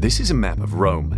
This is a map of Rome,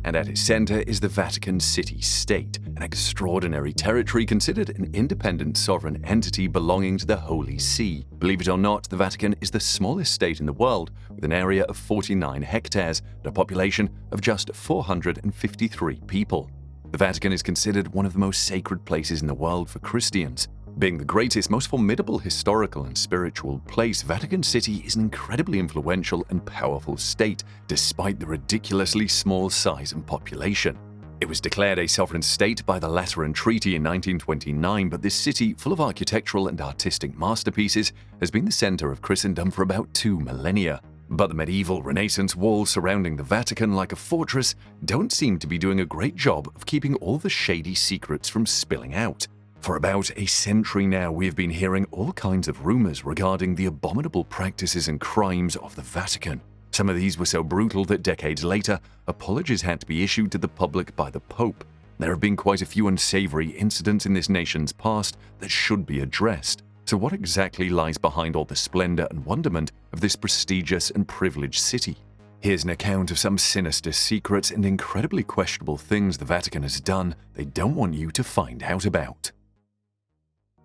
and at its center is the Vatican city-state, an extraordinary territory considered an independent sovereign entity belonging to the Holy See. Believe it or not, the Vatican is the smallest state in the world, with an area of 49 hectares and a population of just 453 people. The Vatican is considered one of the most sacred places in the world for Christians. Being the greatest, most formidable historical and spiritual place, Vatican City is an incredibly influential and powerful state, despite the ridiculously small size and population. It was declared a sovereign state by the Lateran Treaty in 1929, but this city, full of architectural and artistic masterpieces, has been the center of Christendom for about 2 millennia. But the medieval Renaissance walls surrounding the Vatican like a fortress don't seem to be doing a great job of keeping all the shady secrets from spilling out. For about a century now, we have been hearing all kinds of rumors regarding the abominable practices and crimes of the Vatican. Some of these were so brutal that decades later, apologies had to be issued to the public by the Pope. There have been quite a few unsavory incidents in this nation's past that should be addressed. So what exactly lies behind all the splendor and wonderment of this prestigious and privileged city? Here's an account of some sinister secrets and incredibly questionable things the Vatican has done they don't want you to find out about.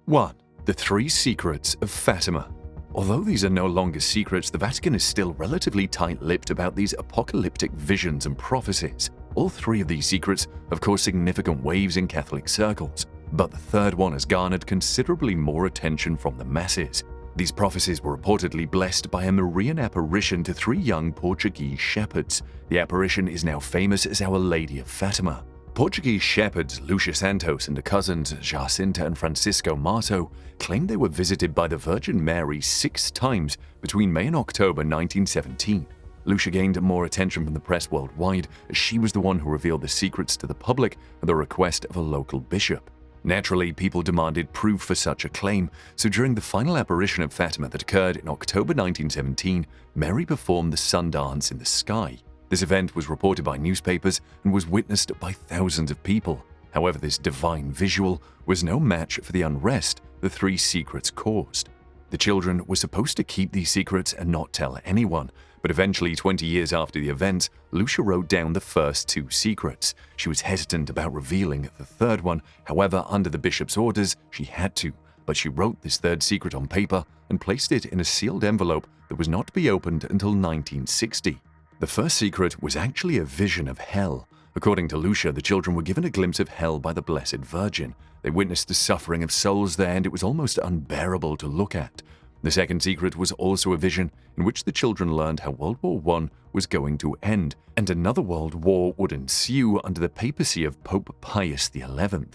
1. The 3 Secrets of Fatima. Although these are no longer secrets, the Vatican is still relatively tight-lipped about these apocalyptic visions and prophecies. All 3 of these secrets have caused significant waves in Catholic circles, but the third one has garnered considerably more attention from the masses. These prophecies were reportedly blessed by a Marian apparition to 3 young Portuguese shepherds. The apparition is now famous as Our Lady of Fatima. Portuguese shepherds Lucia Santos and her cousins Jacinta and Francisco Marto claimed they were visited by the Virgin Mary 6 times between May and October 1917. Lucia gained more attention from the press worldwide as she was the one who revealed the secrets to the public at the request of a local bishop. Naturally, people demanded proof for such a claim, so during the final apparition of Fatima that occurred in October 1917, Mary performed the sun dance in the sky. This event was reported by newspapers and was witnessed by thousands of people. However, this divine visual was no match for the unrest the 3 secrets caused. The children were supposed to keep these secrets and not tell anyone, but eventually, 20 years after the event, Lucia wrote down the first 2 secrets. She was hesitant about revealing the third one, however, under the bishop's orders, she had to. But she wrote this 3rd secret on paper and placed it in a sealed envelope that was not to be opened until 1960. The first secret was actually a vision of hell. According to Lucia, the children were given a glimpse of hell by the Blessed Virgin. They witnessed the suffering of souls there, and it was almost unbearable to look at. The second secret was also a vision in which the children learned how World War I was going to end, and another world war would ensue under the papacy of Pope Pius XI. The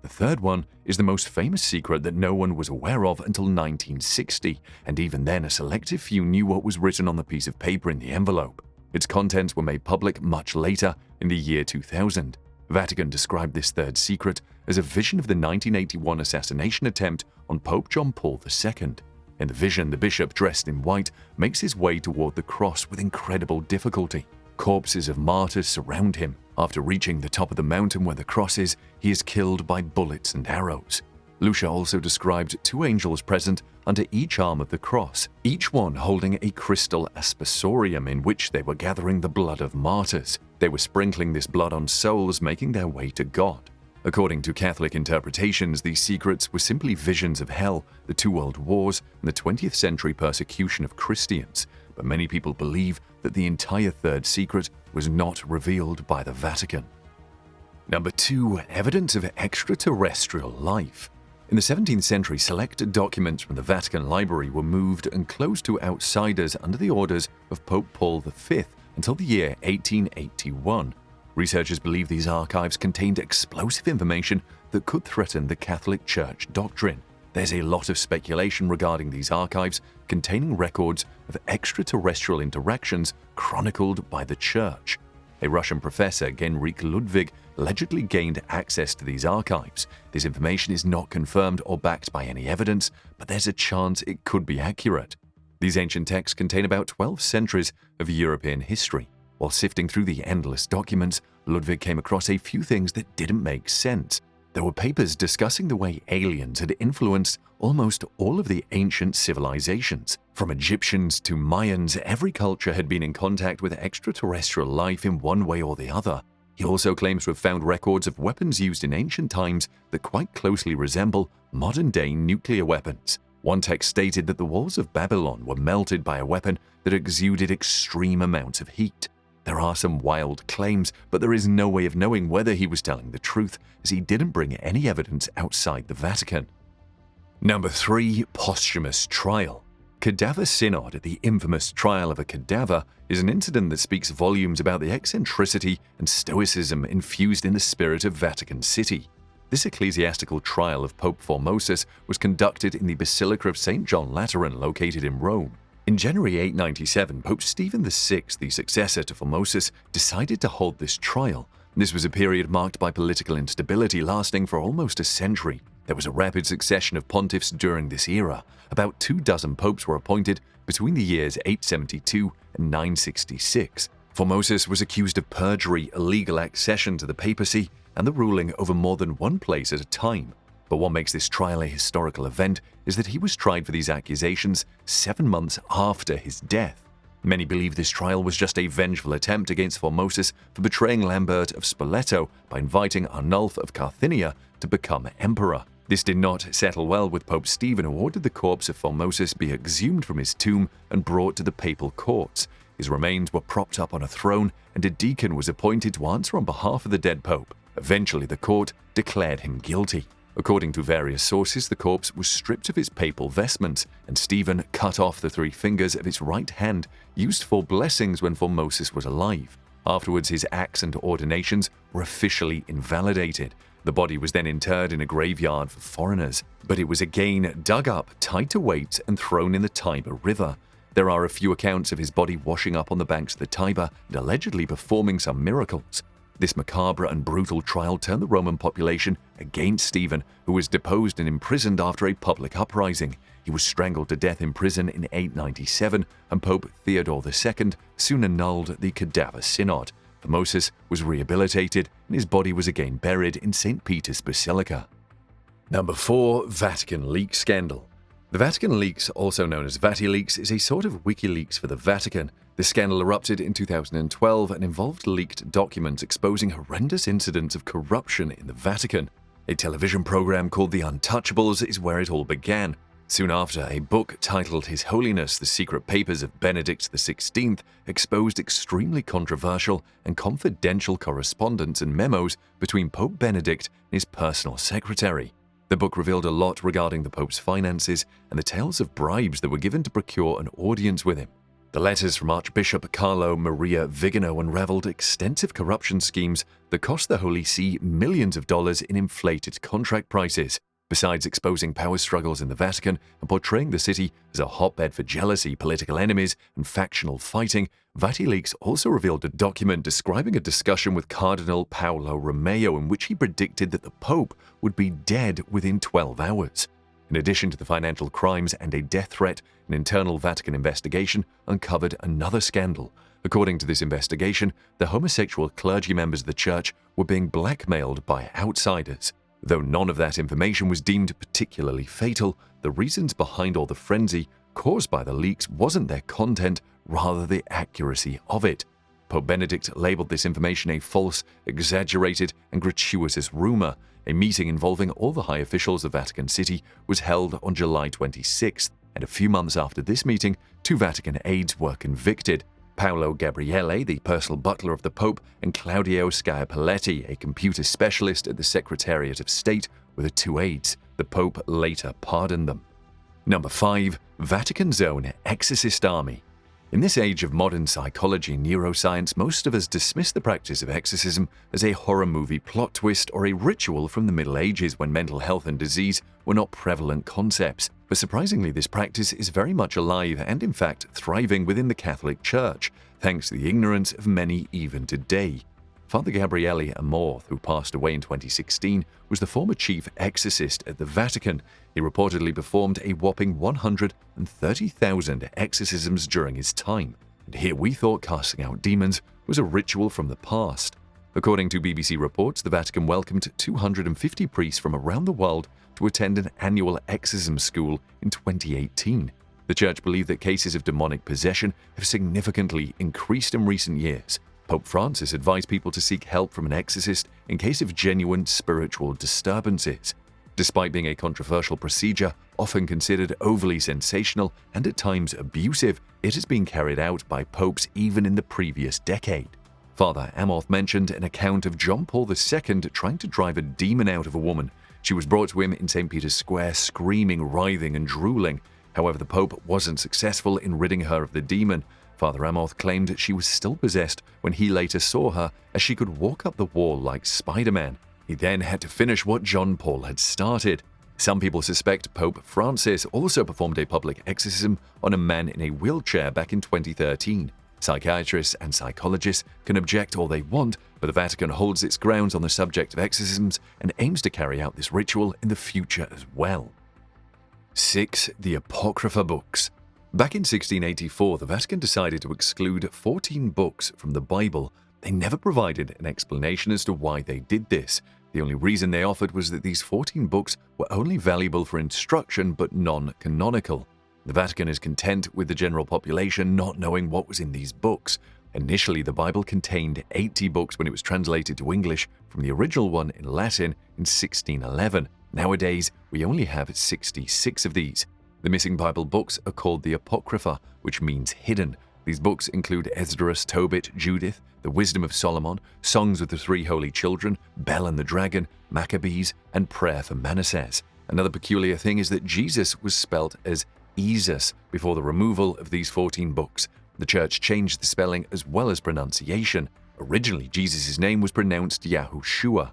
third one is the most famous secret that no one was aware of until 1960, and even then a selective few knew what was written on the piece of paper in the envelope. Its contents were made public much later, in the year 2000. Vatican described this 3rd secret as a vision of the 1981 assassination attempt on Pope John Paul II. In the vision, the bishop, dressed in white, makes his way toward the cross with incredible difficulty. Corpses of martyrs surround him. After reaching the top of the mountain where the cross is, he is killed by bullets and arrows. Lucia also described 2 angels present under each arm of the cross, each one holding a crystal aspersorium in which they were gathering the blood of martyrs. They were sprinkling this blood on souls making their way to God. According to Catholic interpretations, these secrets were simply visions of hell, the 2 world wars, and the 20th century persecution of Christians. But many people believe that the entire 3rd secret was not revealed by the Vatican. Number 2. Evidence of extraterrestrial life. In the 17th century, select documents from the Vatican Library were moved and closed to outsiders under the orders of Pope Paul V until the year 1881. Researchers believe these archives contained explosive information that could threaten the Catholic Church doctrine. There's a lot of speculation regarding these archives containing records of extraterrestrial interactions chronicled by the Church. A Russian professor, Genrik Ludwig, allegedly gained access to these archives. This information is not confirmed or backed by any evidence, but there's a chance it could be accurate. These ancient texts contain about 12 centuries of European history. While sifting through the endless documents, Ludwig came across a few things that didn't make sense. There were papers discussing the way aliens had influenced almost all of the ancient civilizations. From Egyptians to Mayans, every culture had been in contact with extraterrestrial life in one way or the other. He also claims to have found records of weapons used in ancient times that quite closely resemble modern-day nuclear weapons. One text stated that the walls of Babylon were melted by a weapon that exuded extreme amounts of heat. There are some wild claims, but there is no way of knowing whether he was telling the truth, as he didn't bring any evidence outside the Vatican. Number 3. Posthumous trial. Cadaver synod, the infamous trial of a cadaver, is an incident that speaks volumes about the eccentricity and stoicism infused in the spirit of Vatican City. This ecclesiastical trial of Pope Formosus was conducted in the Basilica of St. John Lateran, located in Rome. In January 897, Pope Stephen VI, the successor to Formosus, decided to hold this trial. This was a period marked by political instability lasting for almost a century. There was a rapid succession of pontiffs during this era. About 24 popes were appointed between the years 872 and 966. Formosus was accused of perjury, illegal accession to the papacy, and the ruling over more than one place at a time. But what makes this trial a historical event is that he was tried for these accusations 7 months after his death. Many believe this trial was just a vengeful attempt against Formosus for betraying Lambert of Spoleto by inviting Arnulf of Carthinia to become emperor. This did not settle well with Pope Stephen, who ordered the corpse of Formosus be exhumed from his tomb and brought to the papal courts. His remains were propped up on a throne, and a deacon was appointed to answer on behalf of the dead pope. Eventually, the court declared him guilty. According to various sources, the corpse was stripped of its papal vestments, and Stephen cut off the 3 fingers of its right hand, used for blessings when Formosus was alive. Afterwards, his acts and ordinations were officially invalidated. The body was then interred in a graveyard for foreigners, but it was again dug up, tied to weights, and thrown in the Tiber River. There are a few accounts of his body washing up on the banks of the Tiber and allegedly performing some miracles. This macabre and brutal trial turned the Roman population against Stephen, who was deposed and imprisoned after a public uprising. He was strangled to death in prison in 897, and Pope Theodore II soon annulled the Cadaver Synod. Formosus was rehabilitated, and his body was again buried in St. Peter's Basilica. Number 4. Vatican Leak Scandal. The Vatican Leaks, also known as VatiLeaks, is a sort of WikiLeaks for the Vatican. The scandal erupted in 2012 and involved leaked documents exposing horrendous incidents of corruption in the Vatican. A television program called The Untouchables is where it all began. Soon after, a book titled His Holiness, The Secret Papers of Benedict XVI exposed extremely controversial and confidential correspondence and memos between Pope Benedict and his personal secretary. The book revealed a lot regarding the Pope's finances and the tales of bribes that were given to procure an audience with him. The letters from Archbishop Carlo Maria Vigano unraveled extensive corruption schemes that cost the Holy See millions of dollars in inflated contract prices. Besides exposing power struggles in the Vatican and portraying the city as a hotbed for jealousy, political enemies, and factional fighting, VatiLeaks also revealed a document describing a discussion with Cardinal Paolo Romeo in which he predicted that the Pope would be dead within 12 hours. In addition to the financial crimes and a death threat, an internal Vatican investigation uncovered another scandal. According to this investigation, the homosexual clergy members of the church were being blackmailed by outsiders. Though none of that information was deemed particularly fatal, the reasons behind all the frenzy caused by the leaks wasn't their content, rather the accuracy of it. Pope Benedict labeled this information a false, exaggerated, and gratuitous rumor. A meeting involving all the high officials of Vatican City was held on July 26th, and a few months after this meeting, 2 Vatican aides were convicted. Paolo Gabriele, the personal butler of the Pope, and Claudio Schiappelletti, a computer specialist at the Secretariat of State, were the 2 aides. The Pope later pardoned them. Number 5. Vatican's own exorcist army. In this age of modern psychology and neuroscience, most of us dismiss the practice of exorcism as a horror movie plot twist or a ritual from the Middle Ages when mental health and disease were not prevalent concepts. But surprisingly, this practice is very much alive and, in fact, thriving within the Catholic Church, thanks to the ignorance of many even today. Father Gabriele Amorth, who passed away in 2016, was the former chief exorcist at the Vatican. He reportedly performed a whopping 130,000 exorcisms during his time. And here we thought casting out demons was a ritual from the past. According to BBC reports, the Vatican welcomed 250 priests from around the world to attend an annual exorcism school in 2018. The Church believed that cases of demonic possession have significantly increased in recent years. Pope Francis advised people to seek help from an exorcist in case of genuine spiritual disturbances. Despite being a controversial procedure, often considered overly sensational and at times abusive, it has been carried out by popes even in the previous decade. Father Amoth mentioned an account of John Paul II trying to drive a demon out of a woman. She was brought to him in St. Peter's Square, screaming, writhing, and drooling. However, the Pope wasn't successful in ridding her of the demon. Father Amoth claimed she was still possessed when he later saw her, as she could walk up the wall like Spider-Man. He then had to finish what John Paul had started. Some people suspect Pope Francis also performed a public exorcism on a man in a wheelchair back in 2013. Psychiatrists and psychologists can object all they want, but the Vatican holds its grounds on the subject of exorcisms and aims to carry out this ritual in the future as well. 6. The Apocrypha Books. Back in 1684, the Vatican decided to exclude 14 books from the Bible. They never provided an explanation as to why they did this. The only reason they offered was that these 14 books were only valuable for instruction but non-canonical. The Vatican is content with the general population not knowing what was in these books. Initially, the Bible contained 80 books when it was translated to English from the original one in Latin in 1611. Nowadays, we only have 66 of these. The missing Bible books are called the Apocrypha, which means hidden. These books include Esdras, Tobit, Judith, the Wisdom of Solomon, Songs of the Three Holy Children, Bel and the Dragon, Maccabees, and Prayer for Manasseh. Another peculiar thing is that Jesus was spelt as Jesus before the removal of these 14 books. The Church changed the spelling as well as pronunciation. Originally, Jesus' name was pronounced Yahushua.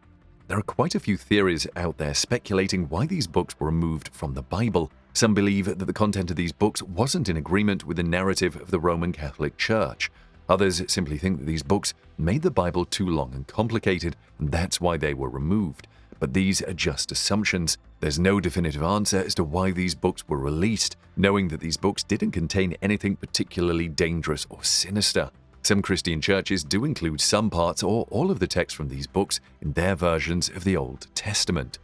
There are quite a few theories out there speculating why these books were removed from the Bible. Some believe that the content of these books wasn't in agreement with the narrative of the Roman Catholic Church. Others simply think that these books made the Bible too long and complicated, and that's why they were removed. But these are just assumptions. There's no definitive answer as to why these books were released, knowing that these books didn't contain anything particularly dangerous or sinister. Some Christian churches do include some parts or all of the text from these books in their versions of the Old Testament.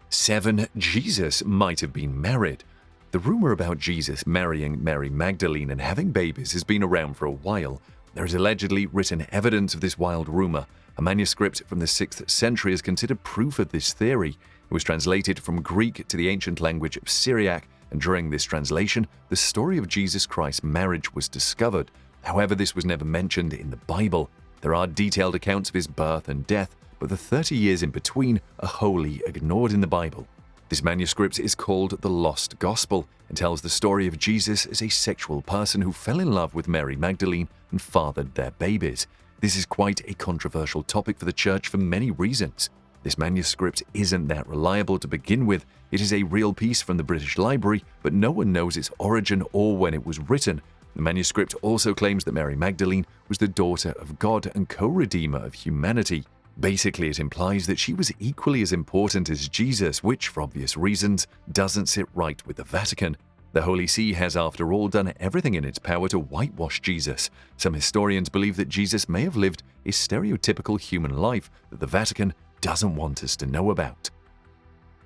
7. Jesus might have been married. The rumor about Jesus marrying Mary Magdalene and having babies has been around for a while. There is allegedly written evidence of this wild rumor. A manuscript from the 6th century is considered proof of this theory. It was translated from Greek to the ancient language of Syriac, and during this translation, the story of Jesus Christ's marriage was discovered. However, this was never mentioned in the Bible. There are detailed accounts of his birth and death, but the 30 years in between are wholly ignored in the Bible. This manuscript is called the Lost Gospel and tells the story of Jesus as a sexual person who fell in love with Mary Magdalene and fathered their babies. This is quite a controversial topic for the Church for many reasons. This manuscript isn't that reliable to begin with. It is a real piece from the British Library, but no one knows its origin or when it was written. The manuscript also claims that Mary Magdalene was the daughter of God and co-redeemer of humanity. Basically, it implies that she was equally as important as Jesus, which, for obvious reasons, doesn't sit right with the Vatican. The Holy See has, after all, done everything in its power to whitewash Jesus. Some historians believe that Jesus may have lived a stereotypical human life that the Vatican doesn't want us to know about.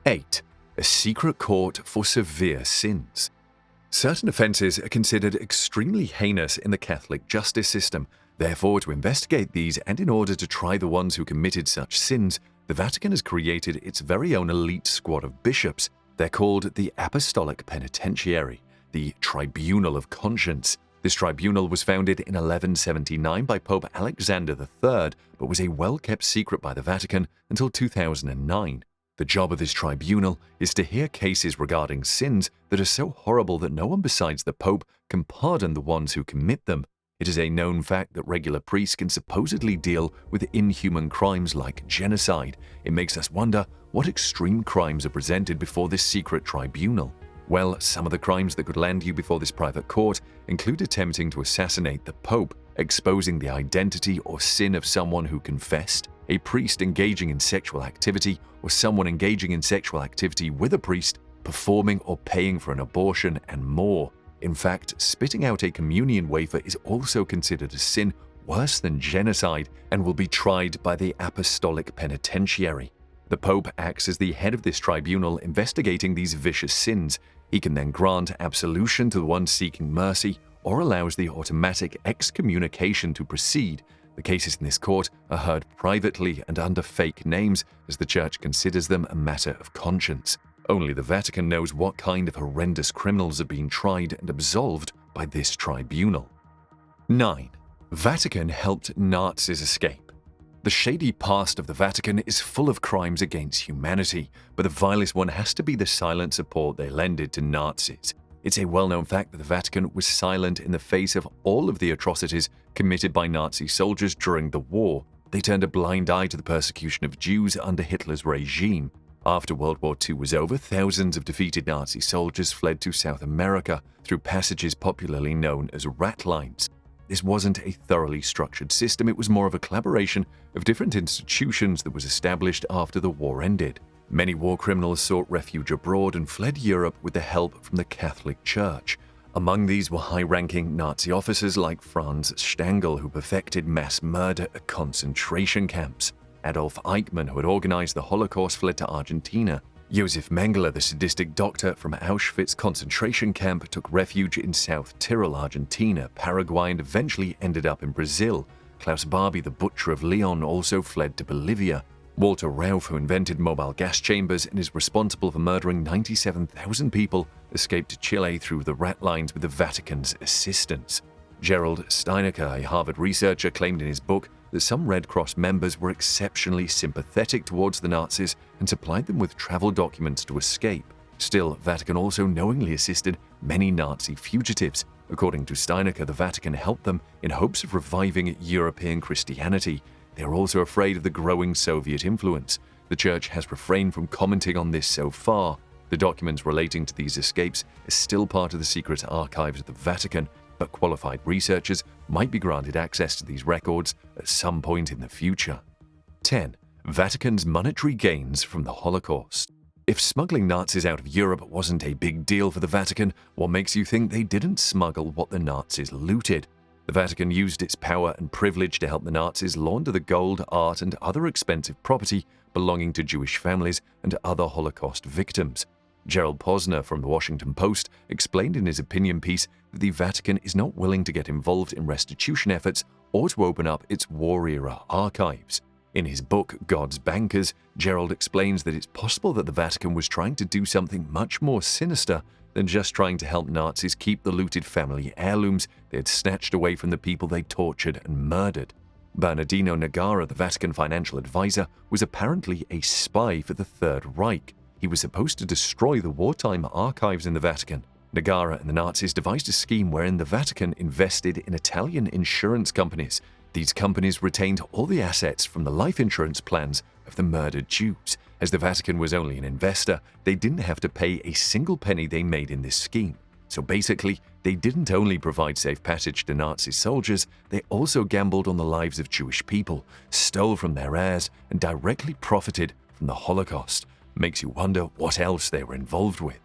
8. A secret court for severe sins. Certain offences are considered extremely heinous in the Catholic justice system. Therefore, to investigate these and in order to try the ones who committed such sins, the Vatican has created its very own elite squad of bishops. They're called the Apostolic Penitentiary, the Tribunal of Conscience. This tribunal was founded in 1179 by Pope Alexander III, but was a well-kept secret by the Vatican until 2009. The job of this tribunal is to hear cases regarding sins that are so horrible that no one besides the Pope can pardon the ones who commit them. It is a known fact that regular priests can supposedly deal with inhuman crimes like genocide. It makes us wonder what extreme crimes are presented before this secret tribunal. Well, some of the crimes that could land you before this private court include attempting to assassinate the Pope, exposing the identity or sin of someone who confessed, a priest engaging in sexual activity, or someone engaging in sexual activity with a priest, performing or paying for an abortion, and more. In fact, spitting out a communion wafer is also considered a sin worse than genocide and will be tried by the Apostolic Penitentiary. The Pope acts as the head of this tribunal investigating these vicious sins. He can then grant absolution to the one seeking mercy or allows the automatic excommunication to proceed. The cases in this court are heard privately and under fake names as the Church considers them a matter of conscience. Only the Vatican knows what kind of horrendous criminals are being tried and absolved by this tribunal. 9. Vatican helped Nazis escape. The shady past of the Vatican is full of crimes against humanity, but the vilest one has to be the silent support they lended to Nazis. It's a well-known fact that the Vatican was silent in the face of all of the atrocities committed by Nazi soldiers during the war. They turned a blind eye to the persecution of Jews under Hitler's regime. After World War II was over, thousands of defeated Nazi soldiers fled to South America through passages popularly known as rat lines. This wasn't a thoroughly structured system, it was more of a collaboration of different institutions that was established after the war ended. Many war criminals sought refuge abroad and fled Europe with the help from the Catholic Church. Among these were high-ranking Nazi officers like Franz Stangl, who perfected mass murder at concentration camps. Adolf Eichmann, who had organized the Holocaust, fled to Argentina. Josef Mengele, the sadistic doctor from Auschwitz concentration camp, took refuge in South Tyrol, Argentina, Paraguay, and eventually ended up in Brazil. Klaus Barbie, the butcher of Leon, also fled to Bolivia. Walter Rauff, who invented mobile gas chambers and is responsible for murdering 97,000 people, escaped to Chile through the rat lines with the Vatican's assistance. Gerald Steinecker, a Harvard researcher, claimed in his book that some Red Cross members were exceptionally sympathetic towards the Nazis and supplied them with travel documents to escape. Still, Vatican also knowingly assisted many Nazi fugitives. According to Steinecker, the Vatican helped them in hopes of reviving European Christianity. They are also afraid of the growing Soviet influence. The Church has refrained from commenting on this so far. The documents relating to these escapes are still part of the secret archives of the Vatican, but qualified researchers might be granted access to these records at some point in the future. 10. Vatican's monetary gains from the Holocaust. If smuggling Nazis out of Europe wasn't a big deal for the Vatican, what makes you think they didn't smuggle what the Nazis looted? The Vatican used its power and privilege to help the Nazis launder the gold, art, and other expensive property belonging to Jewish families and other Holocaust victims. Gerald Posner from the Washington Post explained in his opinion piece that the Vatican is not willing to get involved in restitution efforts or to open up its war-era archives. In his book, God's Bankers, Gerald explains that it's possible that the Vatican was trying to do something much more sinister than just trying to help Nazis keep the looted family heirlooms they had snatched away from the people they tortured and murdered. Bernardino Nogara, the Vatican financial advisor, was apparently a spy for the Third Reich. He was supposed to destroy the wartime archives in the Vatican. Nogara and the Nazis devised a scheme wherein the Vatican invested in Italian insurance companies. These companies retained all the assets from the life insurance plans of the murdered Jews. As the Vatican was only an investor, they didn't have to pay a single penny they made in this scheme. So basically, they didn't only provide safe passage to Nazi soldiers, they also gambled on the lives of Jewish people, stole from their heirs, and directly profited from the Holocaust. Makes you wonder what else they were involved with.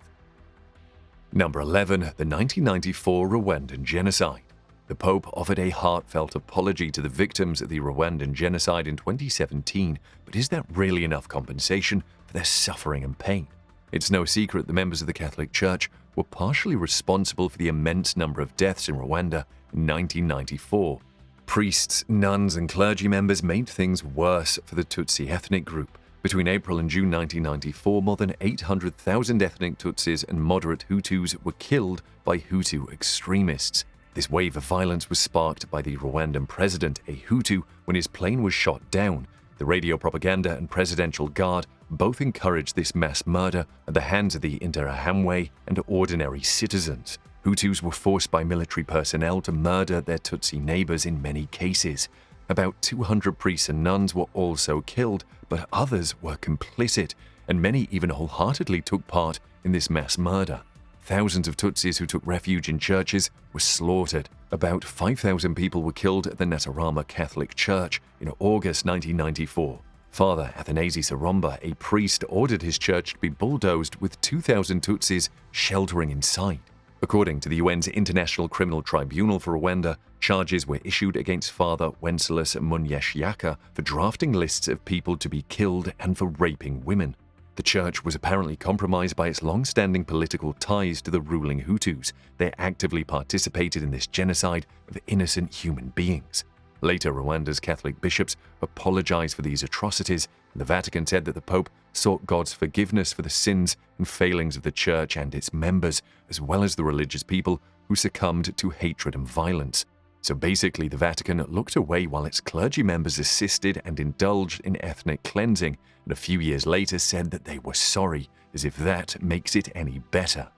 Number 11. The 1994 Rwandan Genocide. The Pope offered a heartfelt apology to the victims of the Rwandan genocide in 2017, but is that really enough compensation for their suffering and pain? It's no secret the members of the Catholic Church were partially responsible for the immense number of deaths in Rwanda in 1994. Priests, nuns, and clergy members made things worse for the Tutsi ethnic group. Between April and June 1994, more than 800,000 ethnic Tutsis and moderate Hutus were killed by Hutu extremists. This wave of violence was sparked by the Rwandan president, a Hutu, when his plane was shot down. The radio propaganda and presidential guard both encouraged this mass murder at the hands of the Interahamwe and ordinary citizens. Hutus were forced by military personnel to murder their Tutsi neighbors in many cases. About 200 priests and nuns were also killed, but others were complicit, and many even wholeheartedly took part in this mass murder. Thousands of Tutsis who took refuge in churches were slaughtered. About 5,000 people were killed at the Natarama Catholic Church in August 1994. Father Athanasi Saromba, a priest, ordered his church to be bulldozed with 2,000 Tutsis sheltering inside. According to the UN's International Criminal Tribunal for Rwanda, Charges were issued against Father Wenceslas Munyeshiaka for drafting lists of people to be killed and for raping women. The church was apparently compromised by its long-standing political ties to the ruling Hutus. They actively participated in this genocide of innocent human beings. Later, Rwanda's Catholic bishops apologized for these atrocities, and the Vatican said that the Pope sought God's forgiveness for the sins and failings of the church and its members, as well as the religious people who succumbed to hatred and violence. So basically, the Vatican looked away while its clergy members assisted and indulged in ethnic cleansing, and a few years later said that they were sorry, as if that makes it any better.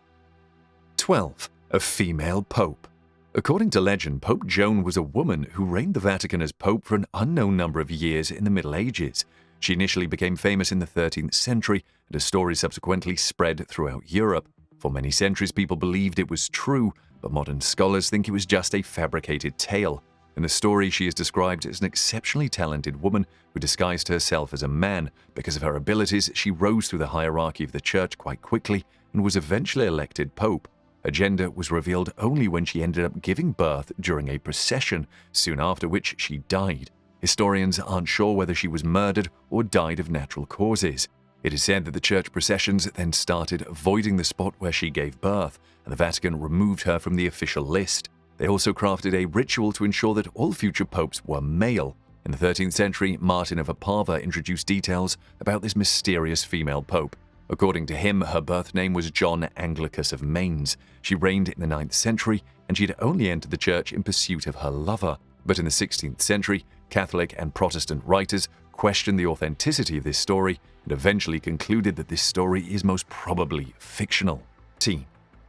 12. A female pope. According to legend, Pope Joan was a woman who reigned the Vatican as pope for an unknown number of years in the Middle Ages. She initially became famous in the 13th century, and her story subsequently spread throughout Europe. For many centuries, people believed it was true, but modern scholars think it was just a fabricated tale. In the story, she is described as an exceptionally talented woman who disguised herself as a man. Because of her abilities, she rose through the hierarchy of the church quite quickly and was eventually elected pope. Her gender was revealed only when she ended up giving birth during a procession, soon after which she died. Historians aren't sure whether she was murdered or died of natural causes. It is said that the church processions then started avoiding the spot where she gave birth, and the Vatican removed her from the official list. They also crafted a ritual to ensure that all future popes were male. In the 13th century, Martin of Opava introduced details about this mysterious female pope. According to him, her birth name was John Anglicus of Mainz. She reigned in the 9th century, and she had only entered the church in pursuit of her lover. But in the 16th century, Catholic and Protestant writers questioned the authenticity of this story and eventually concluded that this story is most probably fictional.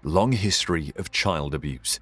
Long history of child abuse.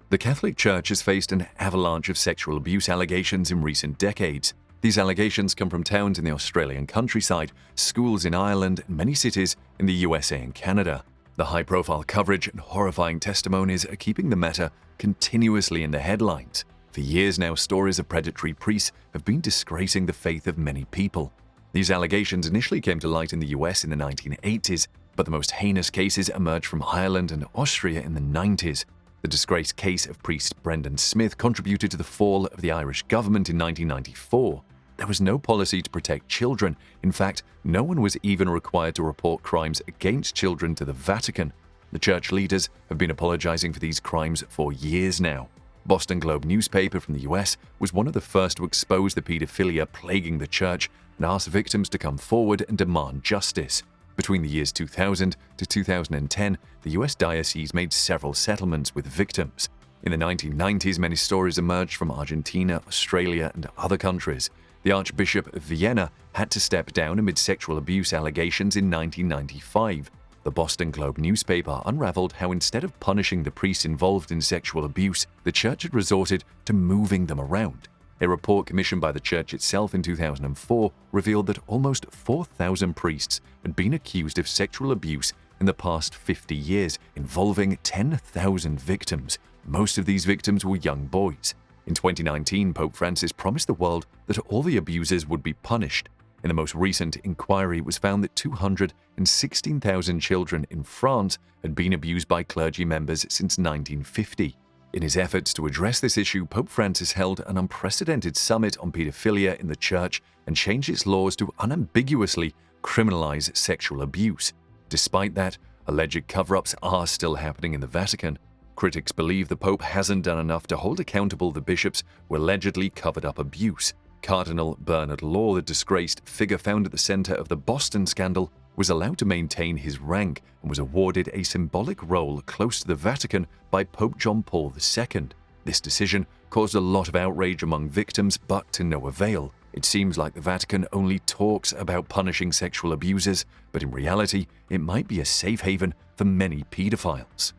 The Catholic Church has faced an avalanche of sexual abuse allegations in recent decades. These allegations come from towns in the Australian countryside, schools in Ireland, and many cities in the USA and Canada. The high-profile coverage and horrifying testimonies are keeping the matter continuously in the headlines. For years now, stories of predatory priests have been disgracing the faith of many people. These allegations initially came to light in the US in the 1980s, but the most heinous cases emerged from Ireland and Austria in the 90s. The disgraced case of priest Brendan Smith contributed to the fall of the Irish government in 1994. There was no policy to protect children. In fact, no one was even required to report crimes against children to the Vatican. The church leaders have been apologizing for these crimes for years now. Boston Globe newspaper from the US was one of the first to expose the pedophilia plaguing the church and ask victims to come forward and demand justice. Between the years 2000 to 2010, the US diocese made several settlements with victims. In the 1990s, many stories emerged from Argentina, Australia, and other countries. The Archbishop of Vienna had to step down amid sexual abuse allegations in 1995. The Boston Globe newspaper unraveled how instead of punishing the priests involved in sexual abuse, the church had resorted to moving them around. A report commissioned by the church itself in 2004 revealed that almost 4,000 priests had been accused of sexual abuse in the past 50 years, involving 10,000 victims. Most of these victims were young boys. In 2019, Pope Francis promised the world that all the abusers would be punished. In the most recent inquiry, it was found that 216,000 children in France had been abused by clergy members since 1950. In his efforts to address this issue, Pope Francis held an unprecedented summit on pedophilia in the church and changed its laws to unambiguously criminalize sexual abuse. Despite that, alleged cover-ups are still happening in the Vatican. Critics believe the Pope hasn't done enough to hold accountable the bishops who allegedly covered up abuse. Cardinal Bernard Law, the disgraced figure found at the center of the Boston scandal, was allowed to maintain his rank and was awarded a symbolic role close to the Vatican by Pope John Paul II. This decision caused a lot of outrage among victims, but to no avail. It seems like the Vatican only talks about punishing sexual abusers, but in reality, it might be a safe haven for many pedophiles.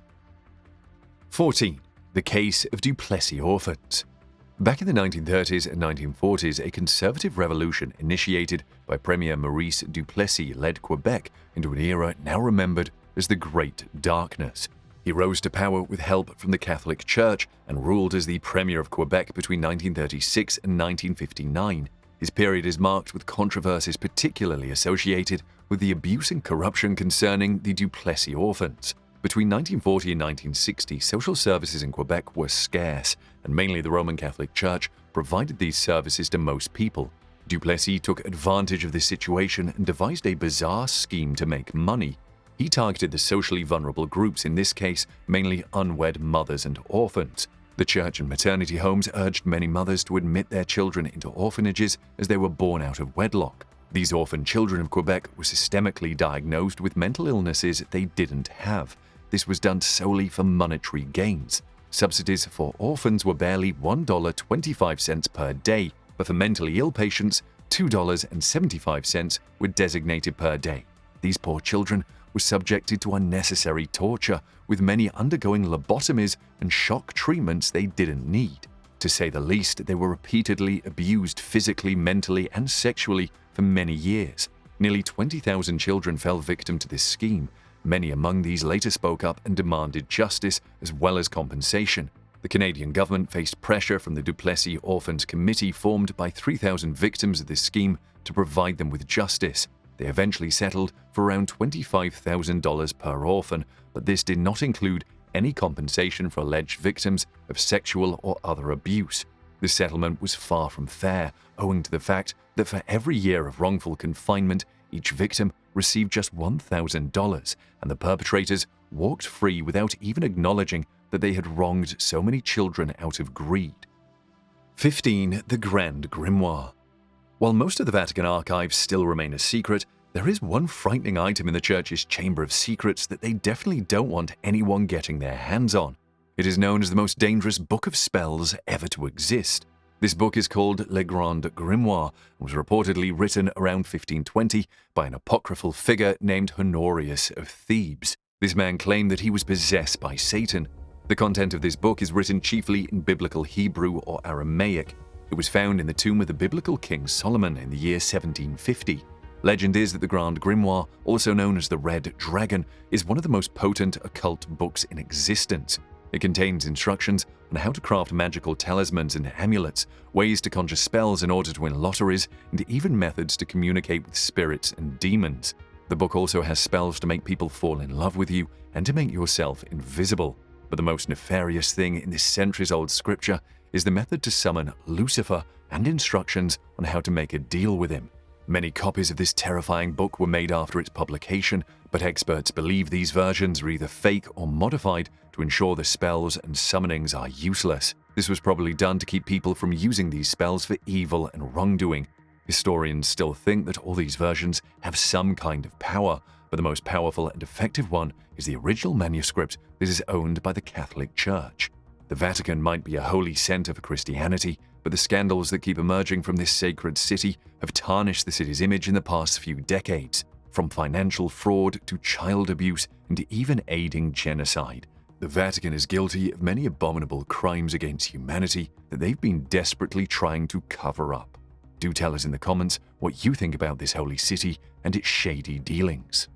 14. The case of Duplessis orphans. Back in the 1930s and 1940s, a conservative revolution initiated by Premier Maurice Duplessis led Quebec into an era now remembered as the Great Darkness. He rose to power with help from the Catholic Church and ruled as the Premier of Quebec between 1936 and 1959. His period is marked with controversies particularly associated with the abuse and corruption concerning the Duplessis orphans. Between 1940 and 1960, social services in Quebec were scarce, and mainly the Roman Catholic Church provided these services to most people. Duplessis took advantage of this situation and devised a bizarre scheme to make money. He targeted the socially vulnerable groups, in this case, mainly unwed mothers and orphans. The church and maternity homes urged many mothers to admit their children into orphanages as they were born out of wedlock. These orphan children of Quebec were systemically diagnosed with mental illnesses they didn't have. This was done solely for monetary gains. Subsidies for orphans were barely $1.25 per day, but for mentally ill patients, $2.75 were designated per day. These poor children were subjected to unnecessary torture, with many undergoing lobotomies and shock treatments they didn't need. To say the least, they were repeatedly abused physically, mentally, and sexually for many years. Nearly 20,000 children fell victim to this scheme. Many among these later spoke up and demanded justice as well as compensation. The Canadian government faced pressure from the Duplessis Orphans Committee, formed by 3,000 victims of this scheme, to provide them with justice. They eventually settled for around $25,000 per orphan, but this did not include any compensation for alleged victims of sexual or other abuse. The settlement was far from fair, owing to the fact that for every year of wrongful confinement, each victim received just $1,000, and the perpetrators walked free without even acknowledging that they had wronged so many children out of greed. 15. The Grand Grimoire. While most of the Vatican archives still remain a secret, there is one frightening item in the Church's Chamber of Secrets that they definitely don't want anyone getting their hands on. It is known as the most dangerous book of spells ever to exist. This book is called Le Grand Grimoire and was reportedly written around 1520 by an apocryphal figure named Honorius of Thebes. This man claimed that he was possessed by Satan. The content of this book is written chiefly in Biblical Hebrew or Aramaic. It was found in the tomb of the biblical King Solomon in the year 1750. Legend is that the Grand Grimoire, also known as the Red Dragon, is one of the most potent occult books in existence. It contains instructions on how to craft magical talismans and amulets, ways to conjure spells in order to win lotteries, and even methods to communicate with spirits and demons. The book also has spells to make people fall in love with you and to make yourself invisible. But the most nefarious thing in this centuries-old scripture is the method to summon Lucifer and instructions on how to make a deal with him. Many copies of this terrifying book were made after its publication, but experts believe these versions are either fake or modified to ensure the spells and summonings are useless. This was probably done to keep people from using these spells for evil and wrongdoing. Historians still think that all these versions have some kind of power, but the most powerful and effective one is the original manuscript that is owned by the Catholic Church. The Vatican might be a holy center for Christianity, but the scandals that keep emerging from this sacred city have tarnished the city's image in the past few decades, from financial fraud to child abuse and even aiding genocide. The Vatican is guilty of many abominable crimes against humanity that they've been desperately trying to cover up. Do tell us in the comments what you think about this holy city and its shady dealings.